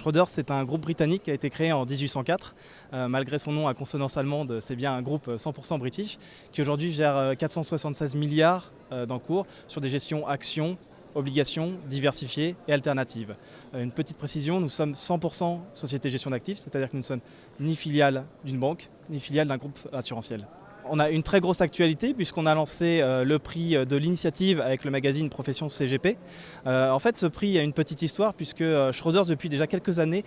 Schroders, c'est un groupe britannique qui a été créé en 1804. Malgré son nom à consonance allemande, c'est bien un groupe 100% british qui aujourd'hui gère 476 milliards d'encours sur des gestions actions, obligations diversifiées et alternatives. Une petite précision, nous sommes 100% société gestion d'actifs, c'est-à-dire que nous ne sommes ni filiale d'une banque, ni filiale d'un groupe assurantiel. On a une très grosse actualité puisqu'on a lancé le prix de l'initiative avec le magazine Profession CGP. En fait, ce prix a une petite histoire puisque Schroders, depuis déjà quelques années,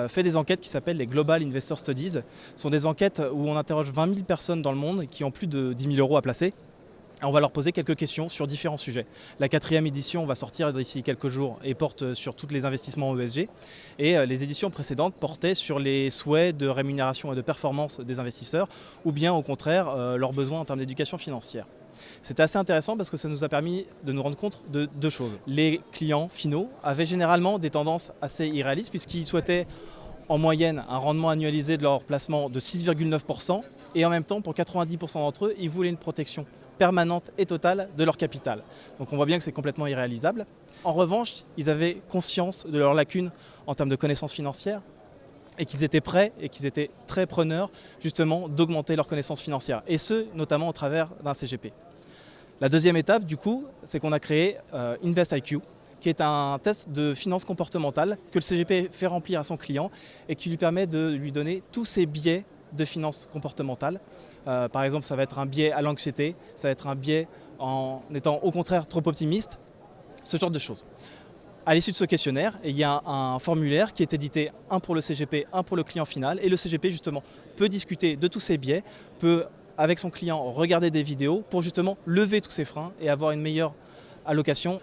fait des enquêtes qui s'appellent les Global Investor Studies. Ce sont des enquêtes où on interroge 20 000 personnes dans le monde qui ont plus de 10 000 euros à placer. On va leur poser quelques questions sur différents sujets. La 4e édition va sortir d'ici quelques jours et porte sur tous les investissements ESG. Et les éditions précédentes portaient sur les souhaits de rémunération et de performance des investisseurs ou bien au contraire leurs besoins en termes d'éducation financière. C'était assez intéressant parce que ça nous a permis de nous rendre compte de deux choses. Les clients finaux avaient généralement des tendances assez irréalistes puisqu'ils souhaitaient en moyenne un rendement annualisé de leur placement de 6,9% et en même temps pour 90% d'entre eux, ils voulaient une protection permanente et totale de leur capital. Donc on voit bien que c'est complètement irréalisable. En revanche, ils avaient conscience de leurs lacunes en termes de connaissances financières et qu'ils étaient prêts et qu'ils étaient très preneurs justement d'augmenter leurs connaissances financières et ce, notamment au travers d'un CGP. La deuxième étape, du coup, c'est qu'on a créé InvestIQ, qui est un test de finance comportementale que le CGP fait remplir à son client et qui lui permet de lui donner tous ses biais de finance comportementale. Par exemple, ça va être un biais à l'anxiété, ça va être un biais en étant au contraire trop optimiste, ce genre de choses. À l'issue de ce questionnaire, il y a un formulaire qui est édité, un pour le CGP, un pour le client final, et le CGP justement peut discuter de tous ces biais, peut avec son client regarder des vidéos pour justement lever tous ces freins et avoir une meilleure allocation.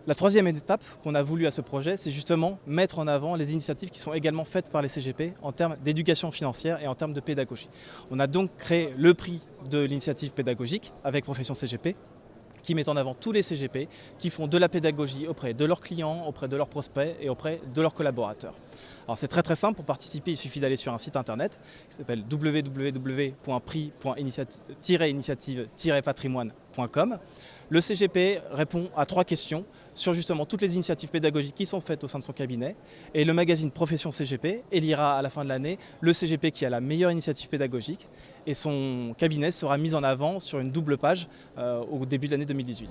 La troisième étape qu'on a voulu à ce projet, c'est justement mettre en avant les initiatives qui sont également faites par les CGP en termes d'éducation financière et en termes de pédagogie. On a donc créé le prix de l'initiative pédagogique avec Profession CGP, qui met en avant tous les CGP qui font de la pédagogie auprès de leurs clients, auprès de leurs prospects et auprès de leurs collaborateurs. Alors c'est très simple, pour participer il suffit d'aller sur un site internet qui s'appelle www.prix.initiative-patrimoine.com. Le CGP répond à 3 questions sur justement toutes les initiatives pédagogiques qui sont faites au sein de son cabinet et le magazine Profession CGP élira à la fin de l'année le CGP qui a la meilleure initiative pédagogique et son cabinet sera mis en avant sur une double page au début de l'année 2018.